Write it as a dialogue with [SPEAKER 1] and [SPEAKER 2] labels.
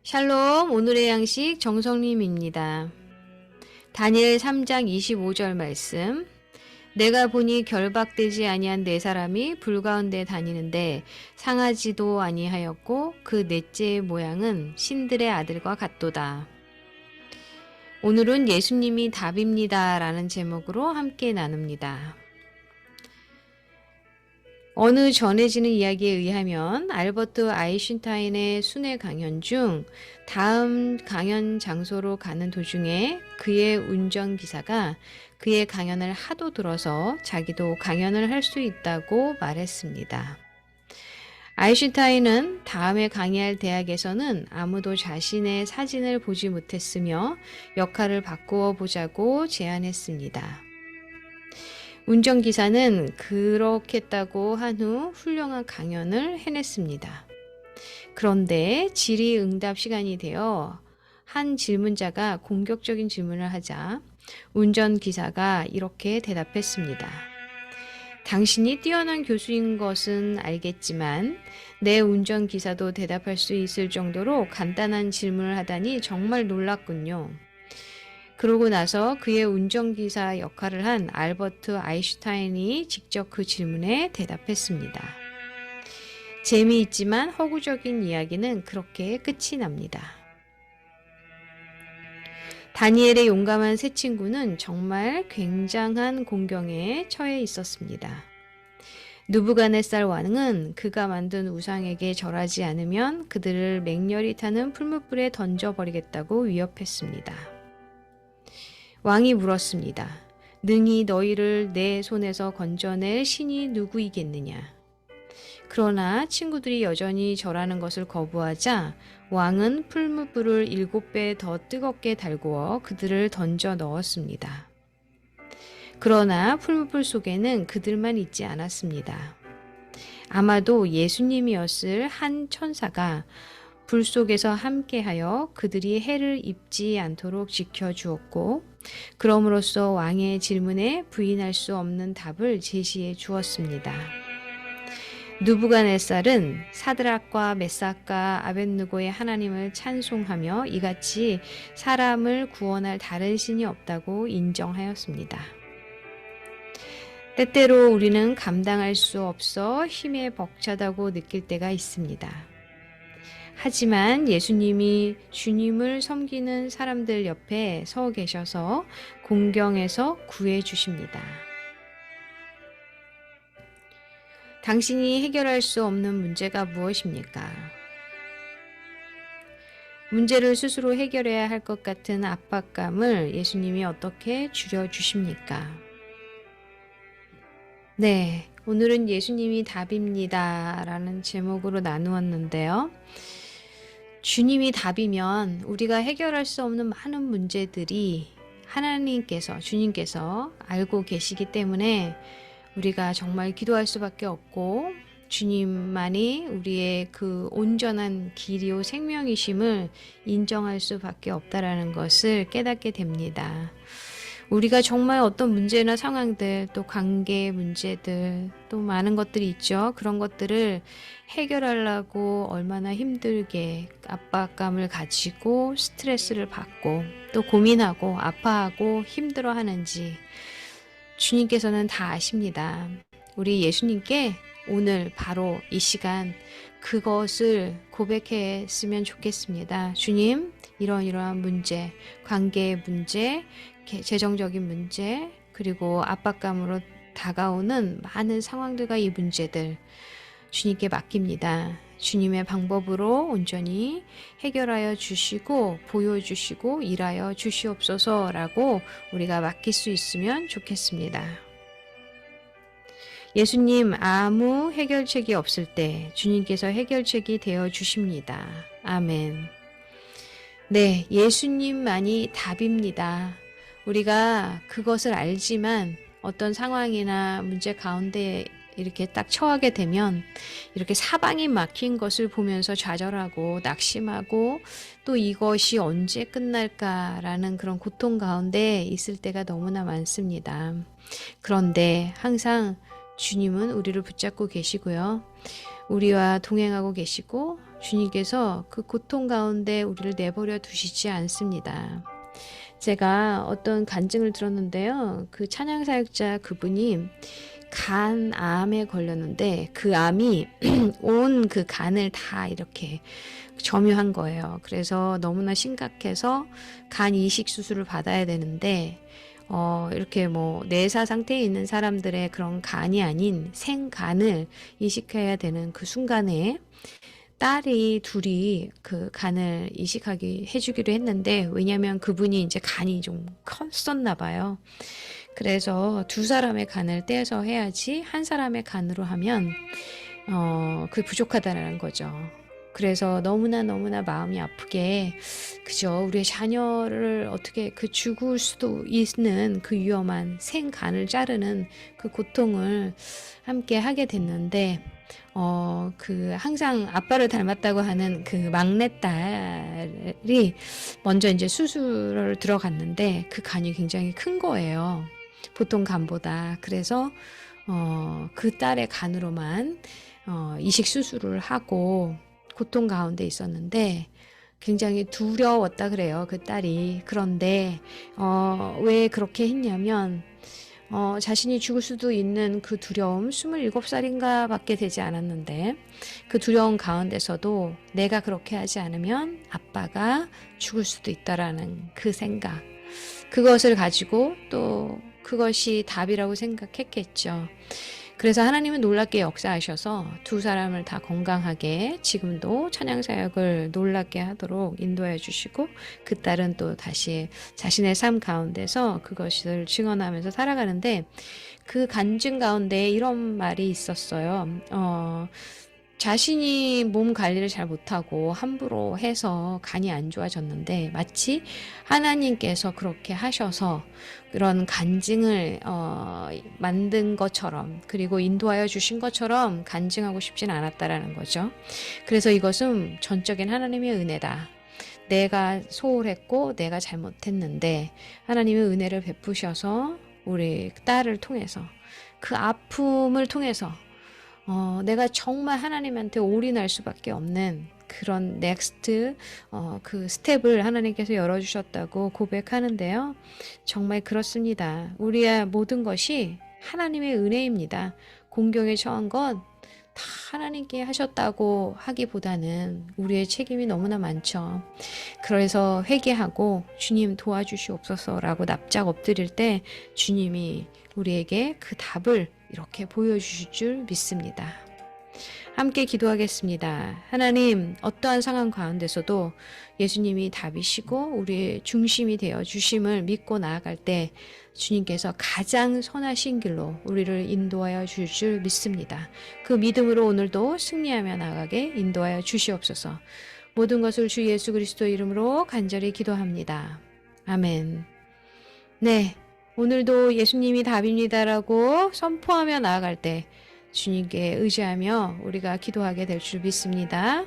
[SPEAKER 1] 샬롬, 오늘의 양식 정성림입니다. 다니엘 3장 25절 말씀. 내가 보니 결박되지 아니한 네 사람이 불 가운데 다니는데 상하지도 아니하였고 그 넷째의 모양은 신들의 아들과 같도다. 오늘은 예수님이 답입니다 라는 제목으로 함께 나눕니다. 어느 전해지는 이야기에 의하면 알버트 아인슈타인의 순회 강연 중 다음 강연 장소로 가는 도중에 그의 운전기사가 그의 강연을 하도 들어서 자기도 강연을 할 수 있다고 말했습니다. 아인슈타인은 다음에 강의할 대학에서는 아무도 자신의 사진을 보지 못했으며 역할을 바꾸어 보자고 제안했습니다. 운전기사는 그렇겠다고 한 후 훌륭한 강연을 해냈습니다. 그런데 질의응답 시간이 되어 한 질문자가 공격적인 질문을 하자 운전기사가 이렇게 대답했습니다. 당신이 뛰어난 교수인 것은 알겠지만 내 운전기사도 대답할 수 있을 정도로 간단한 질문을 하다니 정말 놀랐군요. 그러고 나서 그의 운전기사 역할을 한 알버트 아인슈타인이 직접 그 질문에 대답했습니다. 재미있지만 허구적인 이야기는 그렇게 끝이 납니다. 다니엘의 용감한 세 친구는 정말 굉장한 공경에 처해 있었습니다. 느부갓네살 왕은 그가 만든 우상에게 절하지 않으면 그들을 맹렬히 타는 풀무불에 던져버리겠다고 위협했습니다. 왕이 물었습니다. 능히 너희를 내 손에서 건져낼 신이 누구이겠느냐? 그러나 친구들이 여전히 절하는 것을 거부하자 왕은 풀무불을 7배 더 뜨겁게 달구어 그들을 던져 넣었습니다. 그러나 풀무불 속에는 그들만 있지 않았습니다. 아마도 예수님이었을 한 천사가 불 속에서 함께하여 그들이 해를 입지 않도록 지켜주었고 그럼으로써 왕의 질문에 부인할 수 없는 답을 제시해 주었습니다. 느부갓네살은 사드락과 메삭과 아벳느고의 하나님을 찬송하며 이같이 사람을 구원할 다른 신이 없다고 인정하였습니다. 때때로 우리는 감당할 수 없어 힘에 벅차다고 느낄 때가 있습니다. 하지만 예수님이 주님을 섬기는 사람들 옆에 서 계셔서 공경에서 구해 주십니다. 당신이 해결할 수 없는 문제가 무엇입니까? 문제를 스스로 해결해야 할 것 같은 압박감을 예수님이 어떻게 줄여주십니까? 네, 오늘은 예수님이 답입니다 라는 제목으로 나누었는데요. 주님이 답이면 우리가 해결할 수 없는 많은 문제들이 주님께서 알고 계시기 때문에 우리가 정말 기도할 수밖에 없고 주님만이 우리의 그 온전한 길이요 생명이심을 인정할 수밖에 없다라는 것을 깨닫게 됩니다. 우리가 정말 어떤 문제나 상황들, 또 관계 문제들, 또 많은 것들이 있죠. 그런 것들을 해결하려고 얼마나 힘들게 압박감을 가지고 스트레스를 받고 또 고민하고 아파하고 힘들어 하는지 주님께서는 다 아십니다. 우리 예수님께 오늘 바로 이 시간 그것을 고백했으면 좋겠습니다. 주님, 이러한 문제, 관계의 문제, 재정적인 문제, 그리고 압박감으로 다가오는 많은 상황들과 이 문제들 주님께 맡깁니다. 주님의 방법으로 온전히 해결하여 주시고 보여주시고 일하여 주시옵소서라고 우리가 맡길 수 있으면 좋겠습니다. 예수님 아무 해결책이 없을 때 주님께서 해결책이 되어 주십니다. 아멘. 네, 예수님만이 답입니다. 우리가 그것을 알지만 어떤 상황이나 문제 가운데 이렇게 딱 처하게 되면 이렇게 사방이 막힌 것을 보면서 좌절하고 낙심하고 또 이것이 언제 끝날까라는 그런 고통 가운데 있을 때가 너무나 많습니다. 그런데 항상 주님은 우리를 붙잡고 계시고요. 우리와 동행하고 계시고 주님께서 그 고통 가운데 우리를 내버려 두시지 않습니다. 제가 어떤 간증을 들었는데요. 그 찬양 사역자 그분이 간암에 걸렸는데 그 암이 온 그 간을 다 이렇게 점유한 거예요. 그래서 너무나 심각해서 간 이식 수술을 받아야 되는데 이렇게 뭐 내사 상태에 있는 사람들의 그런 간이 아닌 생간을 이식해야 되는 그 순간에 딸이 둘이 그 간을 이식하기 해주기로 했는데 왜냐면 그분이 이제 간이 좀 컸었나 봐요. 그래서 두 사람의 간을 떼서 해야지 한 사람의 간으로 하면 그게 부족하다는 거죠. 그래서 너무나 마음이 아프게 그죠. 우리의 자녀를 어떻게 그 죽을 수도 있는 그 위험한 생간을 자르는 그 고통을 함께 하게 됐는데 그 항상 아빠를 닮았다고 하는 그 막내딸이 먼저 이제 수술을 들어갔는데 그 간이 굉장히 큰 거예요. 보통 간보다. 그래서 그 딸의 간으로만 이식 수술을 하고 고통 가운데 있었는데 굉장히 두려웠다 그래요. 그 딸이. 그런데 왜 그렇게 했냐면 자신이 죽을 수도 있는 그 두려움, 27살인가 밖에 되지 않았는데 그 두려움 가운데서도 내가 그렇게 하지 않으면 아빠가 죽을 수도 있다라는 그 생각, 그것을 가지고 또 그것이 답이라고 생각했겠죠. 그래서 하나님은 놀랍게 역사하셔서 두 사람을 다 건강하게 지금도 찬양 사역을 놀랍게 하도록 인도해 주시고 그 딸은 또 다시 자신의 삶 가운데서 그것을 증언하면서 살아가는데 그 간증 가운데 이런 말이 있었어요. 자신이 몸 관리를 잘 못하고 함부로 해서 간이 안 좋아졌는데 마치 하나님께서 그렇게 하셔서 그런 간증을 만든 것처럼 그리고 인도하여 주신 것처럼 간증하고 싶진 않았다라는 거죠. 그래서 이것은 전적인 하나님의 은혜다. 내가 소홀했고 내가 잘못했는데 하나님의 은혜를 베푸셔서 우리 딸을 통해서 그 아픔을 통해서 내가 정말 하나님한테 올인할 수밖에 없는 그런 넥스트 그 스텝을 하나님께서 열어주셨다고 고백하는데요. 정말 그렇습니다. 우리의 모든 것이 하나님의 은혜입니다. 공경에 처한 것 다 하나님께 하셨다고 하기보다는 우리의 책임이 너무나 많죠. 그래서 회개하고 주님 도와주시옵소서라고 납작 엎드릴 때 주님이 우리에게 그 답을 이렇게 보여주실 줄 믿습니다. 함께 기도하겠습니다. 하나님, 어떠한 상황 가운데서도 예수님이 답이시고 우리의 중심이 되어 주심을 믿고 나아갈 때 주님께서 가장 선하신 길로 우리를 인도하여 주실 줄 믿습니다. 그 믿음으로 오늘도 승리하며 나아가게 인도하여 주시옵소서. 모든 것을 주 예수 그리스도 이름으로 간절히 기도합니다. 아멘. 네, 오늘도 예수님이 답입니다라고 선포하며 나아갈 때 주님께 의지하며 우리가 기도하게 될 줄 믿습니다.